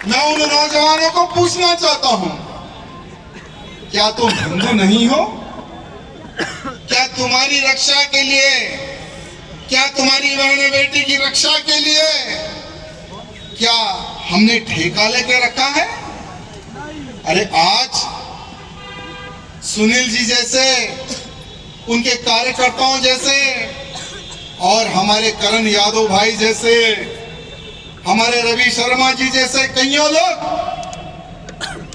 मैं उन नौजवानों को पूछना चाहता हूं, क्या तुम हिंदू नहीं हो? क्या तुम्हारी रक्षा के लिए, क्या तुम्हारी बहन बेटी की रक्षा के लिए क्या हमने ठेका लेके रखा है? अरे आज सुनील जी जैसे, उनके कार्यकर्ताओं जैसे और हमारे करण यादव भाई जैसे, हमारे रवि शर्मा जी जैसे कईयों लोग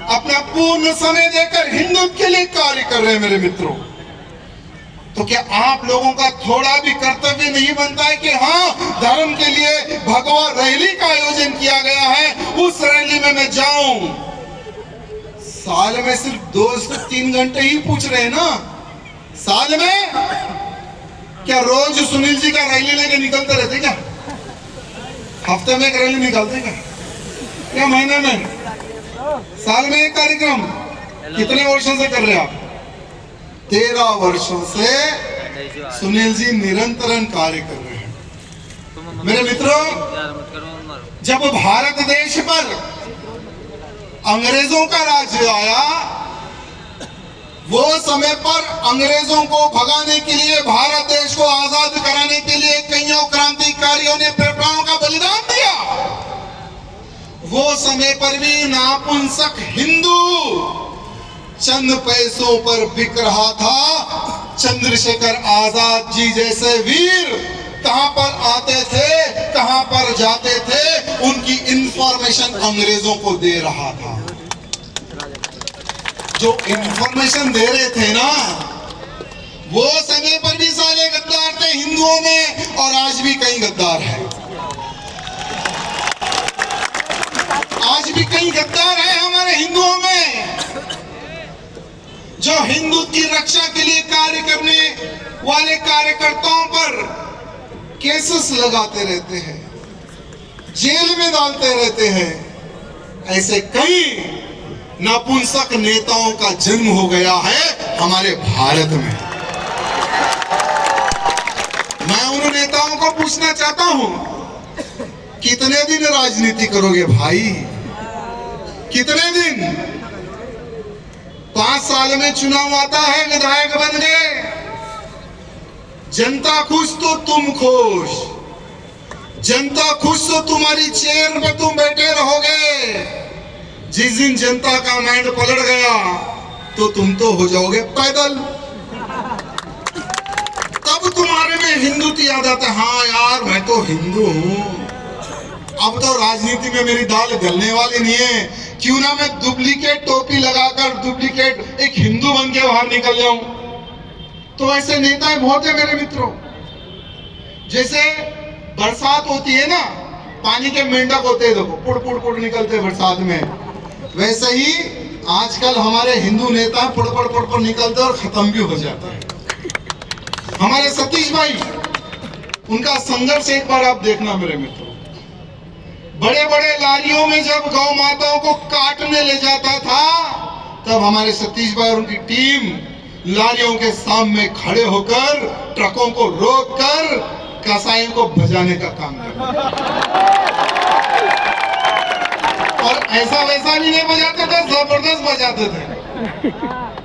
अपना पूर्ण समय देकर हिंदुत्व के लिए कार्य कर रहे हैं मेरे मित्रों। तो क्या आप लोगों का थोड़ा भी कर्तव्य नहीं बनता है कि हाँ, धर्म के लिए भगवा रैली का आयोजन किया गया है, उस रैली में मैं जाऊं? साल में सिर्फ 2 से 3 घंटे ही पूछ रहे हैं ना, साल में क्या रोज सुनील जी का रैली लेके निकलते रहते क्या? हफ्ते में एक रैली निकालते क्या महीने में? साल में एक कार्यक्रम। कितने वर्षों से कर रहे हैं आप? 13 वर्षों से सुनील जी निरंतर कार्य कर रहे हैं। मेरे मित्रों, जब भारत देश पर अंग्रेजों का राज्य आया, वो समय पर अंग्रेजों को भगाने के लिए, भारत देश को आजाद कराने के लिए कईयों क्रांतिकारियों ने प्राणों का बलिदान दिया। वो समय पर भी नापुंसक हिंदू चंद पैसों पर बिक रहा था। चंद्रशेखर आजाद जी जैसे वीर कहां पर आते थे, कहां पर जाते थे, उनकी इंफॉर्मेशन अंग्रेजों को दे रहा था। जो इंफॉर्मेशन दे रहे थे ना, वो समय पर भी सारे गद्दार थे हिंदुओं में, और आज भी कई गद्दार हैं। आज भी कई गद्दार हैं हमारे हिंदुओं में, जो हिंदू की रक्षा के लिए कार्य करने वाले कार्यकर्ताओं पर केसेस लगाते रहते हैं, जेल में डालते रहते हैं। ऐसे कई नपुंसक नेताओं का जन्म हो गया है हमारे भारत में। मैं उन नेताओं को पूछना चाहता हूं, कितने दिन राजनीति करोगे भाई? कितने दिन? 5 साल में चुनाव आता है, विधायक बन गए, जनता खुश तो तुम खुश, जनता खुश तो तुम्हारी चेयर पे तुम बैठे रहोगे। जिस दिन जनता का माइंड पलट गया तो तुम तो हो जाओगे पैदल। तब तुम्हारे में हिंदुत्व याद आता है, हाँ यार मैं तो हिंदू हूं। अब तो राजनीति में मेरी दाल गलने वाली नहीं है, क्यों ना मैं डुप्लीकेट टोपी लगाकर डुप्लीकेट एक हिंदू बन के बाहर निकल जाऊं। तो ऐसे नेता बहुत है मेरे मित्रों। जैसे बरसात होती है ना, पानी के मेंढक होते हैं, देखो पुड़ पुड़ पुड़ निकलते हैं बरसात में, वैसे ही आजकल हमारे हिंदू नेता पुड़ पुड़ पुड़ पुड़ निकलते और खत्म भी हो जाता है। हमारे सतीश भाई, उनका संघर्ष एक बार आप देखना मेरे मित्रों। बड़े बड़े लारियों में जब गौ माताओं को काटने ले जाता था, तब हमारे सतीश भाई और उनकी टीम लारियों के सामने खड़े होकर ट्रकों को रोककर कसाईयों को बजाने का काम करते। और ऐसा वैसा भी नहीं बजाते थे, जबरदस्त बजाते थे।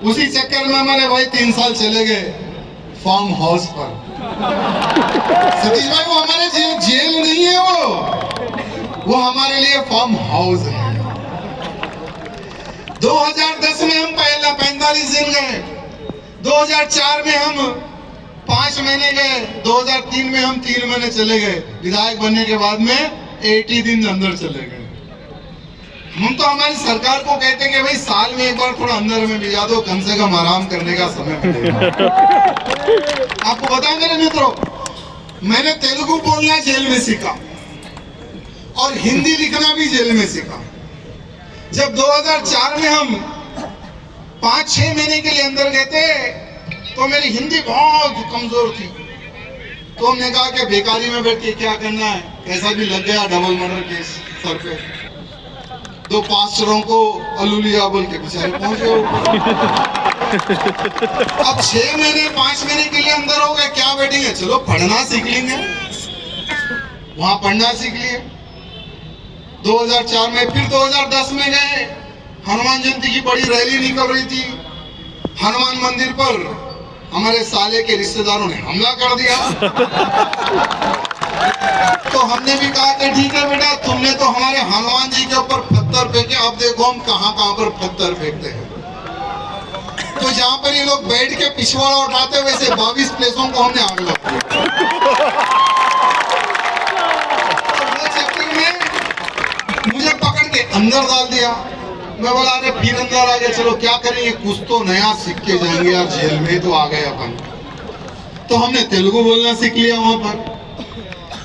उसी चक्कर में हमारे भाई 3 साल चले गए फार्म हाउस पर। सतीश भाई, वो हमारे जेल नहीं है, वो हमारे लिए फार्म हाउस है। 2010 में हम पहला 45 दिन गए, 2004 में हम 5 महीने गए, 2003 में हम 3 महीने चले गए, विधायक बनने के बाद में 80 दिन अंदर चले गए। हम तो हमारी सरकार को कहते हैं कि भाई साल में एक बार थोड़ा अंदर में भिजा दो, कम से कम आराम करने का समय मिलेगा। आपको बताऊं मेरे मित्रों, मैंने तेलुगु बोलना जेल में सीखा और हिंदी लिखना भी जेल में सीखा। जब 2004 में हम 5-6 महीने के लिए अंदर गए थे, तो मेरी हिंदी बहुत कमजोर थी। तो हमने कहा कि बेकारी में बैठ के क्या करना है, कैसा भी लग गया डबल मर्डर केस सर पे। 2 पास्टरों को अलुलिया बोल के बेचारे पहुंचे ऊपर। अब 6 महीने 5 महीने के लिए अंदर हो गए, क्या बैठेंगे, चलो पढ़ना सीख लेंगे। वहां पढ़ना सीख लिए। 2004 में, फिर 2010 में गए, हनुमान जयंती की बड़ी रैली निकल रही थी। हनुमान मंदिर पर हमारे साले के रिश्तेदारों ने हमला कर दिया। तो हमने भी कहा कि ठीक है बेटा, तुमने तो हमारे हनुमान जी के ऊपर पत्थर फेंके, अब देखो हम कहां कहां पर पत्थर फेंकते हैं। तो जहां पर ये लोग बैठ के पिछवाड़ा उठाते, वैसे 22 प्लेसों को हमने आग लगा दिया। मुझे पकड़ के अंदर डाल दिया। मैं बोला अरे फिर अंदर आ गया, चलो क्या करेंगे, कुछ तो नया सीख के जाएंगे यार, जेल में तो आ गए अपन। तो हमने तेलुगु बोलना सीख लिया वहां पर।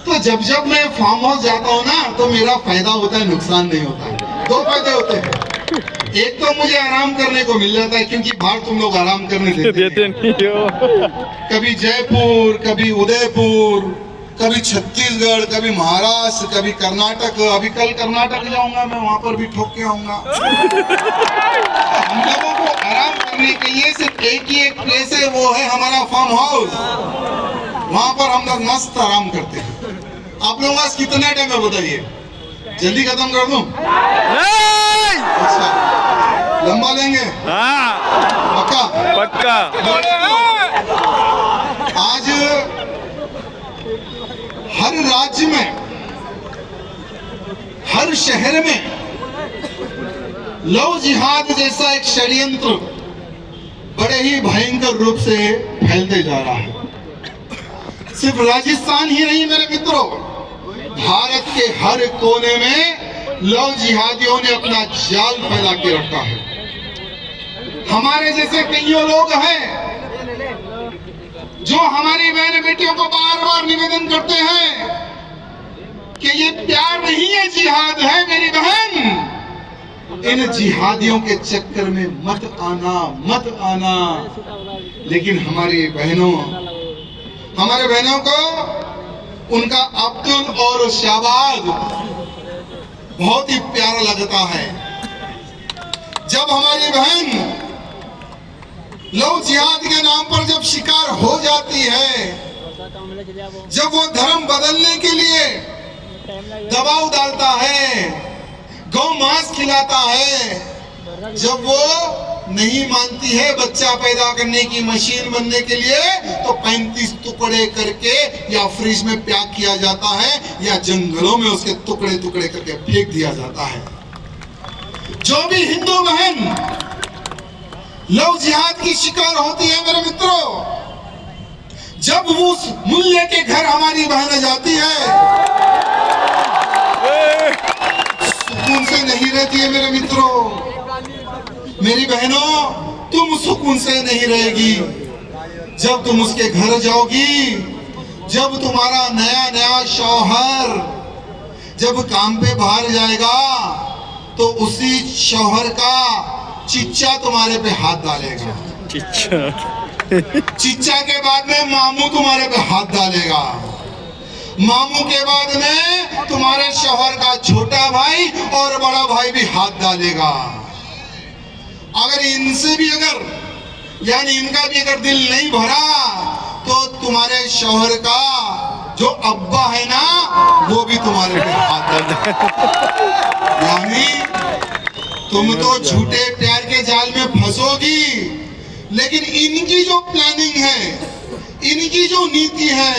तो जब मैं फार्म हाउस जाता हूँ ना, तो मेरा फायदा होता है, नुकसान नहीं होता है। 2 फायदे होते हैं। एक तो मुझे आराम करने को मिल जाता है, क्योंकि बाहर तुम लोग आराम करने देते नहीं हो। कभी जयपुर, कभी उदयपुर, कभी छत्तीसगढ़, कभी महाराष्ट्र, कभी कर्नाटक। अभी कल कर्नाटक जाऊंगा मैं, वहां पर भी ठोक के आऊंगा। हम लोगों को आराम करने के लिए सिर्फ एक ही एक प्लेस है, वो है हमारा फार्म हाउस। वहां पर हम लोग मस्त आराम करते हैं। आप लोगों पास कितना टाइम है बताइए, जल्दी खत्म कर दूं? अच्छा, लंबा लेंगे? पक्का? पक्का। आज हर राज्य में, हर शहर में लव जिहाद जैसा एक षड्यंत्र बड़े ही भयंकर रूप से फैलते जा रहा है। सिर्फ राजस्थान ही नहीं मेरे मित्रों, भारत के हर कोने में लव जिहादियों ने अपना जाल फैला के रखा है। हमारे जैसे कई लोग हैं जो हमारी बहन बेटियों को बार बार निवेदन करते हैं कि ये प्यार नहीं है, जिहाद है मेरी बहन। इन जिहादियों के चक्कर में मत आना, मत आना। लेकिन हमारी बहनों, हमारे बहनों को उनका अब्दुल और शाहबाज बहुत ही प्यारा लगता है। जब हमारी बहन लव जिहाद के नाम पर जब शिकार हो जाती है, जब वो धर्म बदलने के लिए दबाव डालता है, गौ मांस खिलाता है, जब वो नहीं मानती है बच्चा पैदा करने की मशीन बनने के लिए, तो 35 टुकड़े करके या फ्रिज में पैक किया जाता है या जंगलों में उसके टुकड़े टुकड़े करके फेंक दिया जाता है। जो भी हिंदू बहन लव जिहाद की शिकार होती है मेरे मित्रों, जब उस मुल्ले के घर हमारी बहन जाती है, सुकून से नहीं रहती है मेरे मित्रों। मेरी बहनों, तुम सुकून से नहीं रहेगी। जब तुम उसके घर जाओगी, जब तुम्हारा नया नया शौहर जब काम पे बाहर जाएगा, तो उसी शौहर का चिच्चा तुम्हारे पे हाथ डालेगा। चिच्चा के बाद में मामू तुम्हारे पे हाथ डालेगा। मामू के बाद में तुम्हारे शौहर का छोटा भाई और बड़ा भाई भी हाथ डालेगा। अगर इनसे भी यानी इनका भी अगर दिल नहीं भरा, तो तुम्हारे शौहर का जो अब्बा है ना, वो भी तुम्हारे पे हाथ डालेगा। यानी तुम तो झूठे प्यार के जाल में फंसोगी, लेकिन इनकी जो प्लानिंग है, इनकी जो नीति है,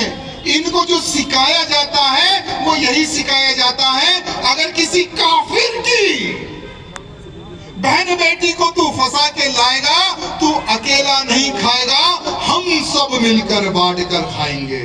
इनको जो सिखाया जाता है, वो यही सिखाया जाता है, अगर किसी काफिर की बहन बेटी को तू फंसा के लाएगा, तू अकेला नहीं खाएगा, हम सब मिलकर बांट कर खाएंगे।